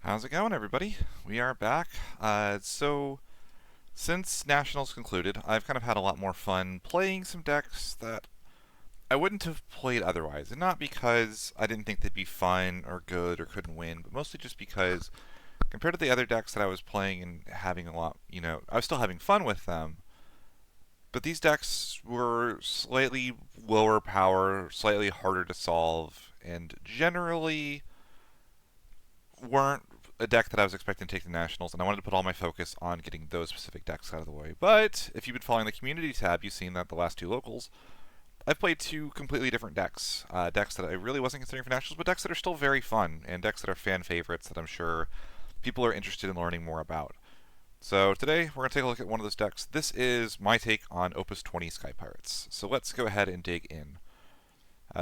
How's it going, everybody? We are back. Since Nationals concluded, I've kind of had a lot more fun playing some decks that I wouldn't have played otherwise. And not because I didn't think they'd be fun or good or couldn't win, but mostly just because compared to the other decks that I was playing and having a lot, I was still having fun with them. But these decks were slightly lower power, slightly harder to solve, and generally weren't a deck that I was expecting to take the Nationals, and I wanted to put all my focus on getting those specific decks out of the way. But if you've been following the community tab, you've seen that the last two locals, I've played two completely different decks. Decks that I really wasn't considering for Nationals, but decks that are still very fun, and decks that are fan favorites that I'm sure people are interested in learning more about. So today, we're going to take a look at one of those decks. This is my take on Opus 20 Sky Pirates. So let's go ahead and dig in.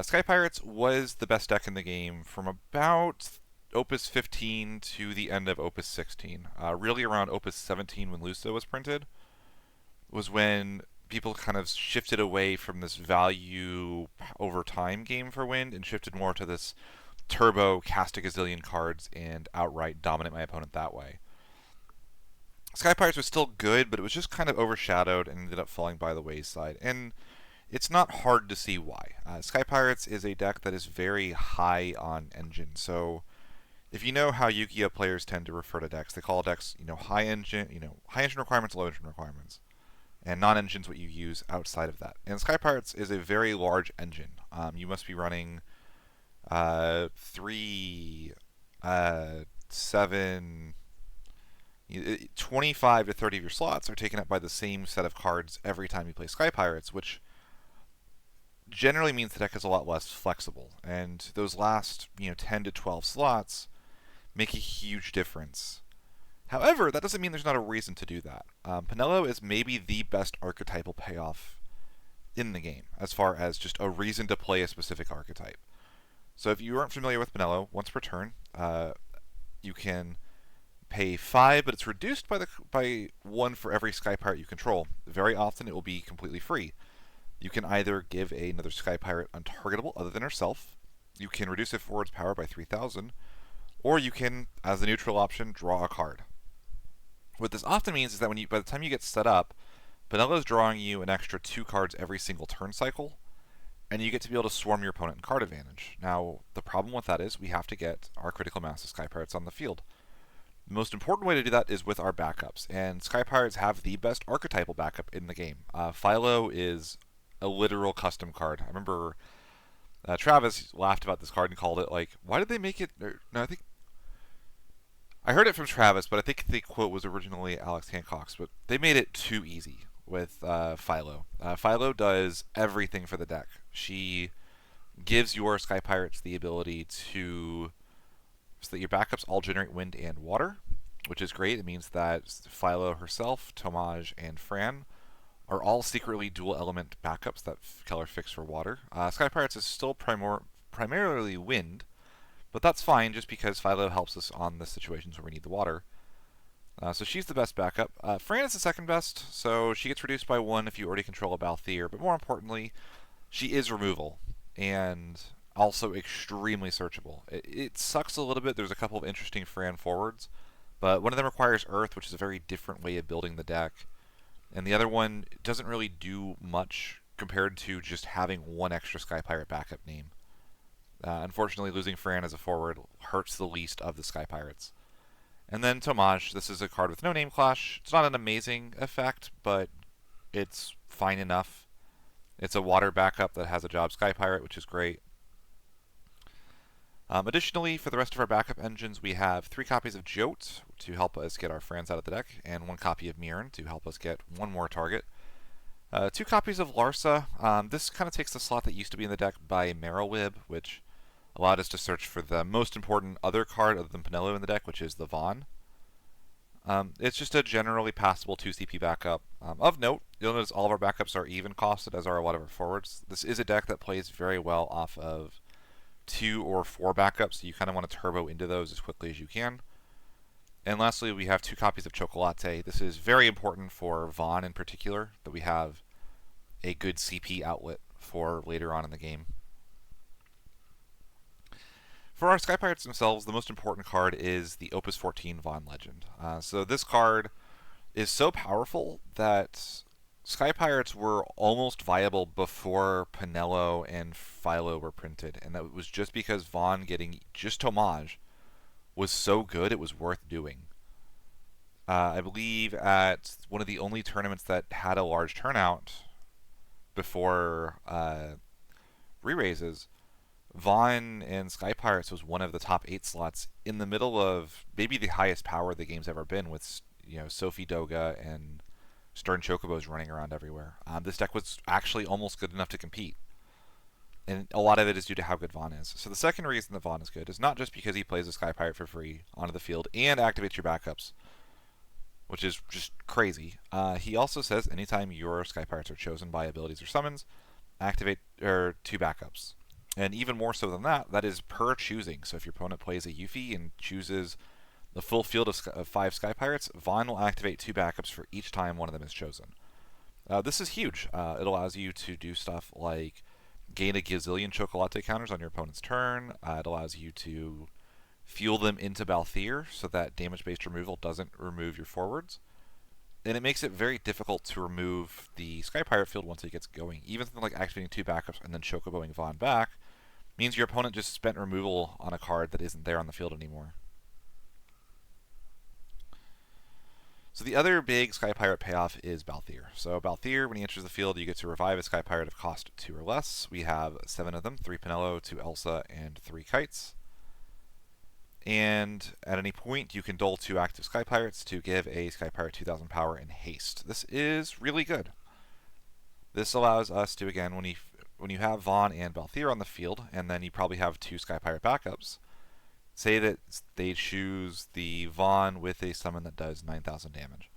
Sky Pirates was the best deck in the game from about Opus 15 to the end of Opus 16. Really around Opus 17 when Luso was printed was when people kind of shifted away from this value over time game for Wind and shifted more to this turbo, cast a gazillion cards, and outright dominate my opponent that way. Sky Pirates was still good, but it was just kind of overshadowed and ended up falling by the wayside. And it's not hard to see why. Sky Pirates is a deck that is very high on engine. So if you know how Yu-Gi-Oh players tend to refer to decks, they call decks, high engine requirements, low engine requirements, and non-engine's what you use outside of that. And Sky Pirates is a very large engine. You must be running 3, 7, 25 to 30 of your slots are taken up by the same set of cards every time you play Sky Pirates, which generally means the deck is a lot less flexible. And those last 10 to 12 slots make a huge difference. However, that doesn't mean there's not a reason to do that. Penelo is maybe the best archetypal payoff in the game, as far as just a reason to play a specific archetype. So if you aren't familiar with Penelo, once per turn, you can pay 5, but it's reduced by 1 for every Sky Pirate you control. Very often it will be completely free. You can either give another Sky Pirate untargetable other than herself, you can reduce it forward's power by 3,000, or you can, as the neutral option, draw a card. What this often means is that by the time you get set up, Penelo is drawing you an extra 2 cards every single turn cycle, and you get to be able to swarm your opponent in card advantage. Now, the problem with that is we have to get our critical mass of Sky Pirates on the field. The most important way to do that is with our backups, and Sky Pirates have the best archetypal backup in the game. Philo is a literal custom card. I remember Travis laughed about this card and called it like, why did they make it? No, I think I heard it from Travis, but I think the quote was originally Alex Hancock's. But they made it too easy with Philo. Philo does everything for the deck. She gives your Sky Pirates the ability so that your backups all generate wind and water, which is great. It means that Philo herself, Tomaj, and Fran are all secretly dual element backups that Keller fixed for water. Sky Pirates is still primarily wind, but that's fine just because Philo helps us on the situations where we need the water. So she's the best backup. Fran is the second best, so she gets reduced by 1 if you already control a Balthier, but more importantly, she is removal, and also extremely searchable. It sucks a little bit. There's a couple of interesting Fran forwards, but one of them requires Earth, which is a very different way of building the deck. And the other one doesn't really do much compared to just having 1 extra Sky Pirate backup name. Unfortunately, losing Fran as a forward hurts the least of the Sky Pirates. And then Tomaj, this is a card with no name clash. It's not an amazing effect, but it's fine enough. It's a water backup that has a job Sky Pirate, which is great. Additionally, for the rest of our backup engines, we have 3 copies of Jote to help us get our Frans out of the deck, and 1 copy of Mirren to help us get 1 more target. 2 copies of Larsa. This kind of takes the slot that used to be in the deck by Marrowwib, which allowed us to search for the most important other card other than Penelo in the deck, which is the Vaughn. It's just a generally passable 2 CP backup. Of note, you'll notice all of our backups are even costed, as are a lot of our forwards. This is a deck that plays very well off of 2 or 4 backups, so you kind of want to turbo into those as quickly as you can. And lastly, we have 2 copies of Chocolate. This is very important for Vaughn in particular, that we have a good CP outlet for later on in the game. For our Sky Pirates themselves, the most important card is the Opus 14 Von Legend. So this card is so powerful that Sky Pirates were almost viable before Pinello and Philo were printed, and that was just because Von getting just Homage was so good it was worth doing. I believe at one of the only tournaments that had a large turnout before re-raises, Vaughn and Sky Pirates was one of the top 8 slots in the middle of maybe the highest power the game's ever been, with Sophie Doga and Stern Chocobos running around everywhere. This deck was actually almost good enough to compete, and a lot of it is due to how good Vaughn is. So the second reason that Vaughn is good is not just because he plays a Sky Pirate for free onto the field and activates your backups, which is just crazy. He also says anytime your Sky Pirates are chosen by abilities or summons, activate 2 backups. And even more so than that, that is per choosing. So if your opponent plays a Yuffie and chooses the full field of 5 Sky Pirates, Vaughn will activate 2 backups for each time one of them is chosen. This is huge. It allows you to do stuff like gain a gazillion Chocolate counters on your opponent's turn. It allows you to fuel them into Balthier so that damage-based removal doesn't remove your forwards. And it makes it very difficult to remove the Sky Pirate field once it gets going. Even something like activating 2 backups and then Chocoboing Vaughn back means your opponent just spent removal on a card that isn't there on the field anymore. So the other big Sky Pirate payoff is Balthier. So Balthier, when he enters the field, you get to revive a Sky Pirate of cost 2 or less. We have 7 of them, 3 Pinello, 2 Elsa, and 3 Kites. And at any point, you can dole 2 active Sky Pirates to give a Sky Pirate 2000 power and haste. This is really good. This allows us to, again, when you have Vaughn and Balthier on the field, and then you probably have 2 Sky Pirate backups, say that they choose the Vaughn with a summon that does 9,000 damage.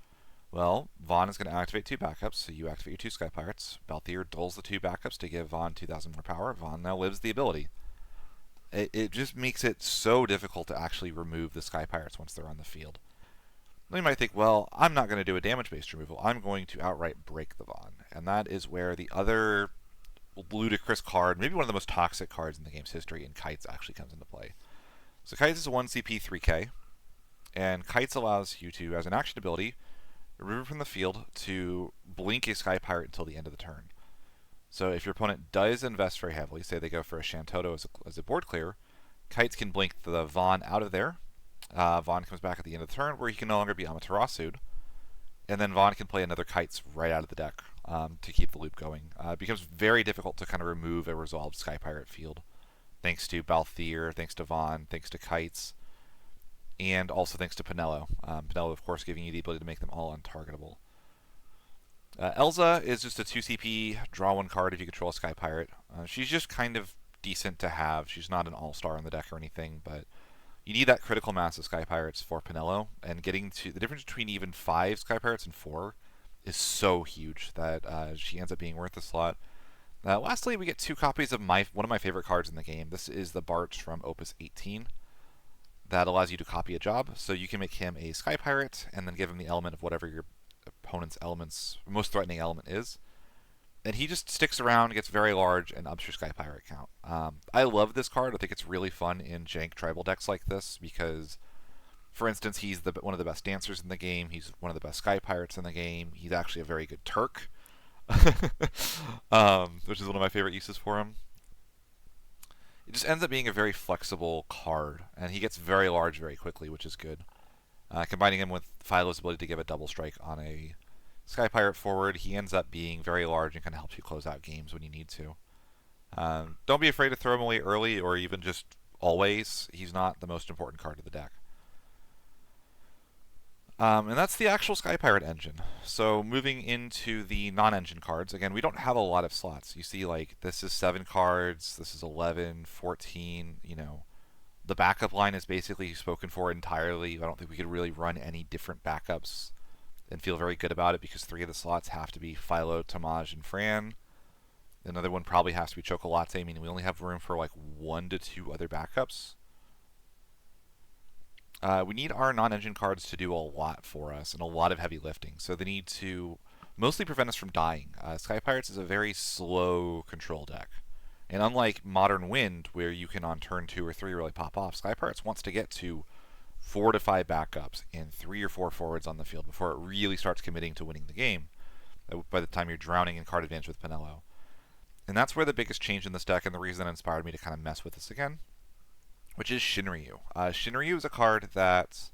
Well, Vaughn is going to activate 2 backups, so you activate your 2 Sky Pirates. Balthier doles the 2 backups to give Vaughn 2,000 more power. Vaughn now lives the ability. It just makes it so difficult to actually remove the Sky Pirates once they're on the field. Now you might think, well, I'm not going to do a damage-based removal. I'm going to outright break the Vaughn. And that is where the other ludicrous card, maybe one of the most toxic cards in the game's history, in Kites actually comes into play. So Kites is a 1 CP 3K, and Kites allows you to, as an action ability, remove from the field to blink a Sky Pirate until the end of the turn. So if your opponent does invest very heavily, say they go for a Shantoto as a board clear, Kites can blink the Vaughn out of there. Vaughn comes back at the end of the turn where he can no longer be Amaterasu'd, and then Vaughn can play another Kites right out of the deck to keep the loop going. It becomes very difficult to kind of remove a resolved Sky Pirate field, thanks to Balthier, thanks to Vaughn, thanks to Kites, and also thanks to Pinello. Pinello, of course, giving you the ability to make them all untargetable. Elsa is just a 2 CP, draw 1 card if you control a Sky Pirate. She's just kind of decent to have. She's not an all-star in the deck or anything, but you need that critical mass of Sky Pirates for Pinello, and getting to the difference between even 5 Sky Pirates and 4 is so huge that she ends up being worth a slot. Lastly, we get 2 copies of one of my favorite cards in the game. This is the Barch from Opus 18. That allows you to copy a job, so you can make him a Sky Pirate and then give him the element of whatever your opponent's most threatening element is. And he just sticks around, gets very large, and ups your Sky Pirate count. I love this card. I think it's really fun in jank tribal decks like this because, for instance, he's one of the best dancers in the game. He's one of the best Sky Pirates in the game. He's actually a very good Turk, which is one of my favorite uses for him. It just ends up being a very flexible card, and he gets very large very quickly, which is good. Combining him with Philo's ability to give a double strike on a Sky Pirate forward, he ends up being very large and kind of helps you close out games when you need to. Don't be afraid to throw him away early or even just always. He's not the most important card of the deck. And that's the actual Sky Pirate engine. So moving into the non-engine cards, again, we don't have a lot of slots. You see, like, this is 7 cards, this is 11, 14, The backup line is basically spoken for entirely. I don't think we could really run any different backups and feel very good about it because 3 of the slots have to be Philo, Tamaj, and Fran. Another one probably has to be Chocolate, meaning we only have room for like 1 to 2 other backups. We need our non-engine cards to do a lot for us and a lot of heavy lifting. So they need to mostly prevent us from dying. Sky Pirates is a very slow control deck. And unlike Modern Wind, where you can on turn 2 or 3 really pop off, Sky Pirates wants to get to 4 to 5 backups and 3 or 4 forwards on the field before it really starts committing to winning the game, by the time you're drowning in card advantage with Pinello. And that's where the biggest change in this deck, and the reason that inspired me to kind of mess with this again, which is Shinryu. Shinryu is a card that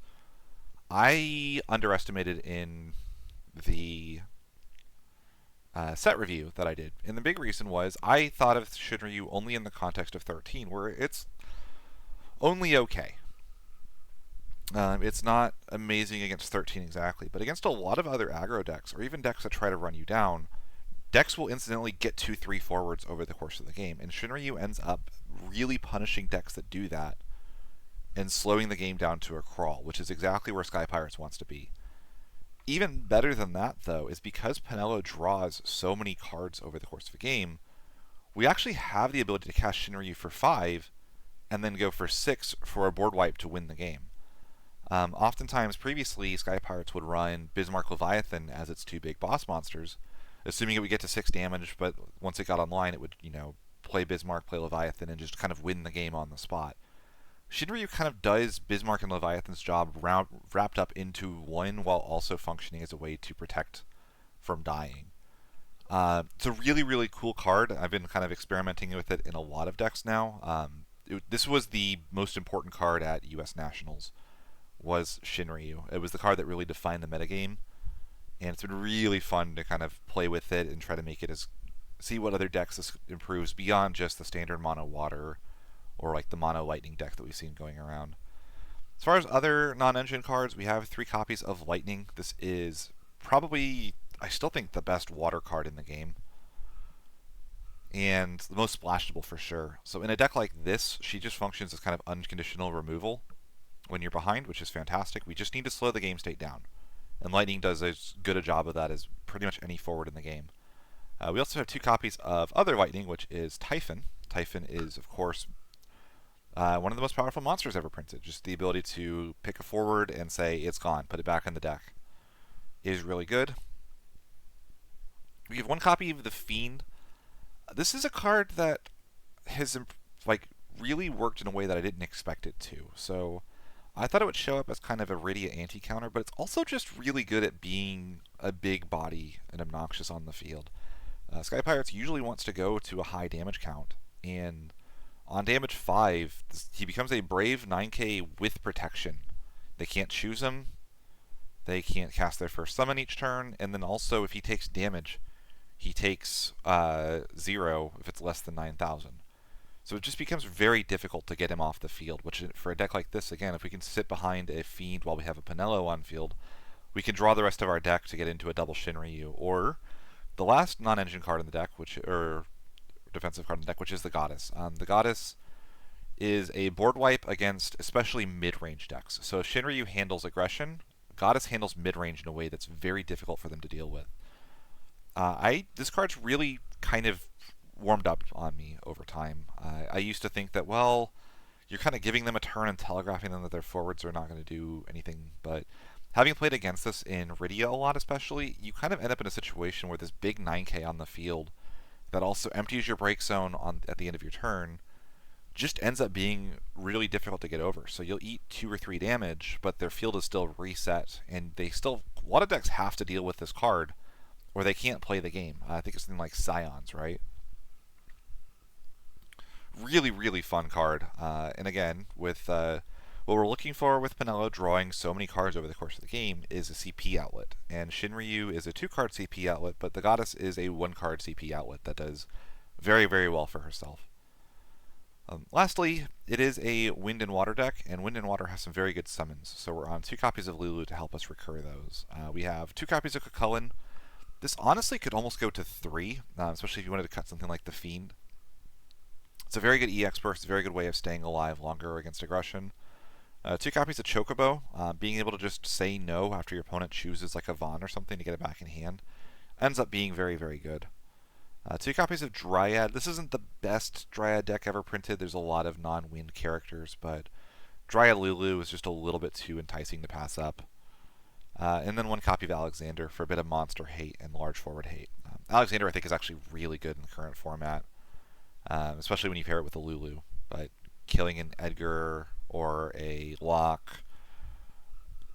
I underestimated in the set review that I did. And the big reason was I thought of Shinryu only in the context of 13, where it's only okay. It's not amazing against 13 exactly, but against a lot of other aggro decks, or even decks that try to run you down, decks will incidentally get 2-3 forwards over the course of the game, and Shinryu ends up really punishing decks that do that and slowing the game down to a crawl, which is exactly where Sky Pirates wants to be. Even better than that, though, is because Pinello draws so many cards over the course of a game, we actually have the ability to cast Shinryu for 5 and then go for 6 for a board wipe to win the game. Oftentimes, previously, Sky Pirates would run Bismarck Leviathan as its 2 big boss monsters, assuming it would get to 6 damage, but once it got online, it would, play Bismarck, play Leviathan, and just kind of win the game on the spot. Shinryu kind of does Bismarck and Leviathan's job wrapped up into one while also functioning as a way to protect from dying. It's a really, really cool card. I've been kind of experimenting with it in a lot of decks now. This was the most important card at US Nationals, was Shinryu. It was the card that really defined the metagame, and it's been really fun to kind of play with it and try to make it see what other decks this improves beyond just the standard mono water or like the mono lightning deck that we've seen going around. As far as other non-engine cards, we have 3 copies of Lightning. This is probably, I still think, the best water card in the game, and the most splashable for sure. So in a deck like this, she just functions as kind of unconditional removal when you're behind, which is fantastic. We just need to slow the game state down, and Lightning does as good a job of that as pretty much any forward in the game. We also have 2 copies of other Lightning, which is Typhon. Typhon is, of course, one of the most powerful monsters ever printed. Just the ability to pick a forward and say, it's gone, put it back in the deck, is really good. We have 1 copy of the Fiend. This is a card that has really worked in a way that I didn't expect it to. So I thought it would show up as kind of a Rydia anti-counter, but it's also just really good at being a big body and obnoxious on the field. Sky Pirates usually wants to go to a high damage count, and on damage 5, he becomes a brave 9k with protection. They can't choose him, they can't cast their first summon each turn, and then also if he takes damage, he takes 0 if it's less than 9,000. So it just becomes very difficult to get him off the field, which for a deck like this, again, if we can sit behind a Fiend while we have a Pinello on field, we can draw the rest of our deck to get into a double Shinryu, or the last non-engine card in the deck, or defensive card in the deck, which is the Goddess. The Goddess is a board wipe against especially mid-range decks. So if Shinryu handles aggression, Goddess handles mid-range in a way that's very difficult for them to deal with. This card's really kind of warmed up on me over time. I used to think that, well, you're kind of giving them a turn and telegraphing them that their forwards are not going to do anything, but having played against this in Rydia a lot especially, you kind of end up in a situation where this big 9k on the field that also empties your break zone at the end of your turn just ends up being really difficult to get over. So you'll eat 2 or 3 damage, but their field is still reset, and a lot of decks have to deal with this card, or they can't play the game. I think it's something like Scions, right? Really, really fun card. And again, with what we're looking for with Pinello drawing so many cards over the course of the game is a CP outlet. And Shinryu is a 2-card CP outlet, but the Goddess is a 1-card CP outlet that does very, very well for herself. Lastly, it is a Wind and Water deck, and Wind and Water has some very good summons. So we're on 2 copies of Lulu to help us recur those. We have 2 copies of Cucullin. This honestly could almost go to 3, especially if you wanted to cut something like the Fiend. It's a very good EX burst, a very good way of staying alive longer against aggression. 2 copies of Chocobo, being able to just say no after your opponent chooses like a Vaughn or something to get it back in hand, ends up being very, very good. 2 copies of Dryad. This isn't the best Dryad deck ever printed. There's a lot of non-wind characters, but Dryad Lulu is just a little bit too enticing to pass up. And then 1 copy of Alexander for a bit of monster hate and large forward hate. Alexander, I think, is actually really good in the current format. especially when you pair it with a Lulu. But killing an Edgar or a Locke,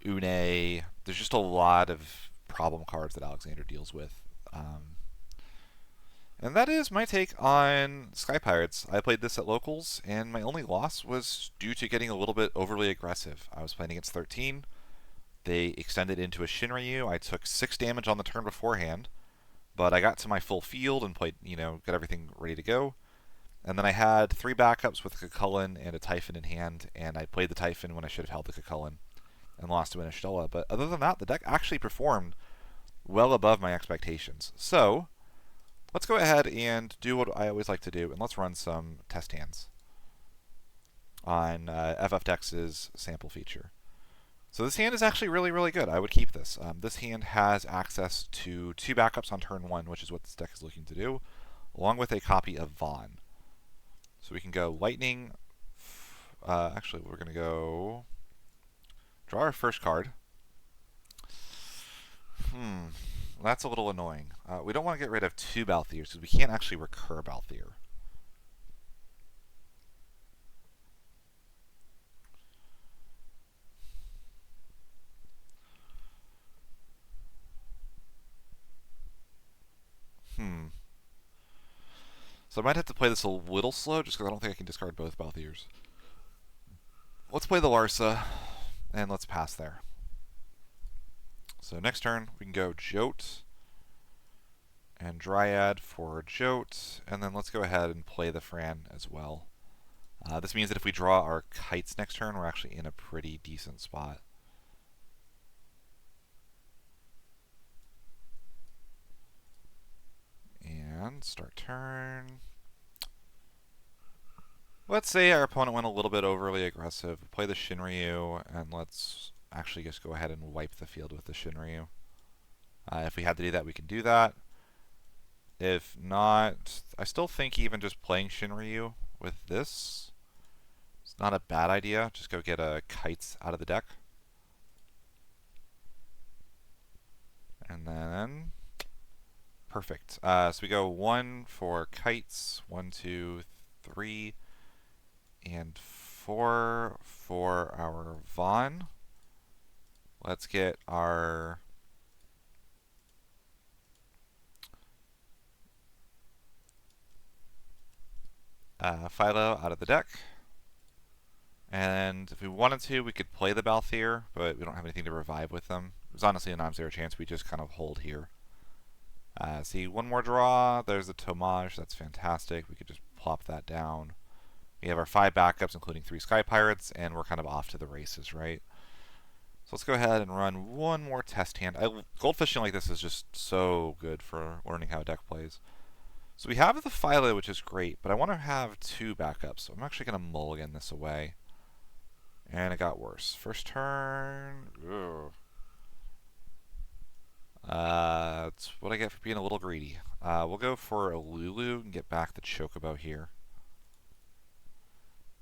Une, there's just a lot of problem cards that Alexander deals with. And that is my take on Sky Pirates. I played this at locals, and my only loss was due to getting a little bit overly aggressive. I was playing against 13. They extended into a Shinryu. I took 6 damage on the turn beforehand, but I got to my full field and played, got everything ready to go. And then I had 3 backups with a Cucullin and a Typhon in hand, and I played the Typhon when I should have held the Cucullin and lost to an Estella. But other than that, the deck actually performed well above my expectations. So, let's go ahead and do what I always like to do, and let's run some test hands on FFDex's sample feature. So this hand is actually really, really good. I would keep this. This hand has access to 2 backups on turn 1, which is what this deck is looking to do, along with a copy of Vaughn. So we can go Lightning. Actually, we're going to go draw our first card. That's a little annoying. We don't want to get rid of 2 Balthiers because we can't actually recur Balthier. So I might have to play this a little slow just because I don't think I can discard both Balthiers. Let's play the Larsa, and let's pass there. So next turn, we can go Jote and Dryad for Jote, and then let's go ahead and play the Fran as well. This means that if we draw our Kites next turn, we're actually in a pretty decent spot. And start turn. Let's say our opponent went a little bit overly aggressive. Play the Shinryu, and let's actually just go ahead and wipe the field with the Shinryu. If we had to do that, we can do that. If not, I still think even just playing Shinryu with this, it's not a bad idea. Just go get a Kites out of the deck. And then, perfect. So we go 1 for Kites, 1, 2, 3, and 4 for our Vaughn. Let's get our Philo out of the deck. And if we wanted to, we could play the Balthier, but we don't have anything to revive with them. There's honestly a non-zero chance we just kind of hold here. See, 1 more draw. There's the Tomage. That's fantastic. We could just plop that down. We have our 5 backups, including 3 Sky Pirates, and we're kind of off to the races, right? So let's go ahead and run 1 more test hand. Goldfishing like this is just so good for learning how a deck plays. So we have the Philo, which is great, but I want to have 2 backups, so I'm actually going to mulligan this away. And it got worse. First turn. That's what I get for being a little greedy. We'll go for a Lulu and get back the Chocobo here.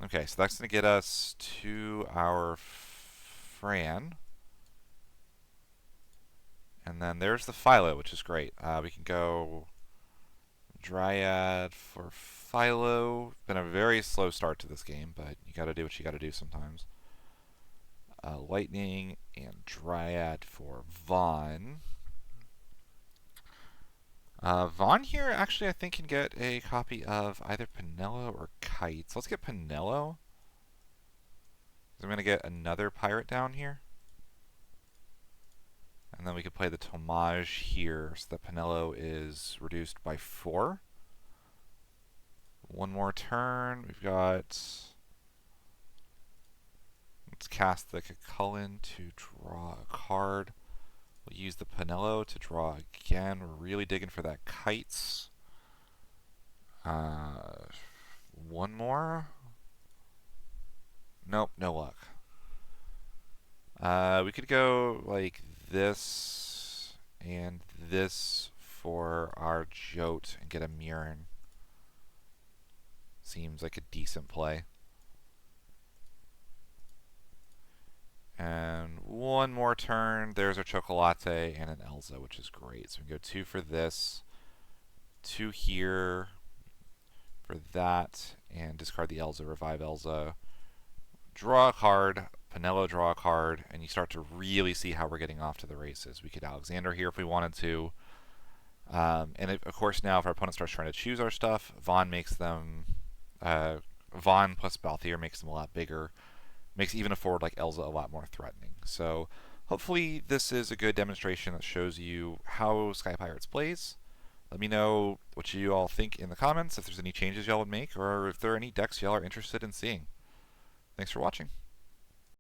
Okay, so that's going to get us to our Fran. And then there's the Philo, which is great. We can go Dryad for Philo. Been a very slow start to this game, but you got to do what you got to do sometimes. Lightning and Dryad for Vaughn. Vaughn here actually I think can get a copy of either Pinello or Kites. Let's get Pinello. I'm going to get another pirate down here. And then we could play the Tomage here so that Pinello is reduced by 4. 1 more turn. We've got... Let's cast the Cucullin to draw a card. We'll use the Pinello to draw again. We're really digging for that Kites. 1 more. Nope, no luck. We could go like this and this for our Jote and get a Mirren. Seems like a decent play. And 1 more turn. There's our Chocolate and an Elza, which is great. So we can go 2 for this, 2 here, for that, and discard the Elza, revive Elza, draw a card, Pinello draw a card, and you start to really see how we're getting off to the races. We could Alexander here if we wanted to. And of course now if our opponent starts trying to choose our stuff, Vaughn makes them, Vaughn plus Balthier makes them a lot bigger, makes even a forward like Elza a lot more threatening. So hopefully this is a good demonstration that shows you how Sky Pirates plays. Let me know what you all think in the comments, if there's any changes y'all would make, or if there are any decks y'all are interested in seeing. Thanks for watching.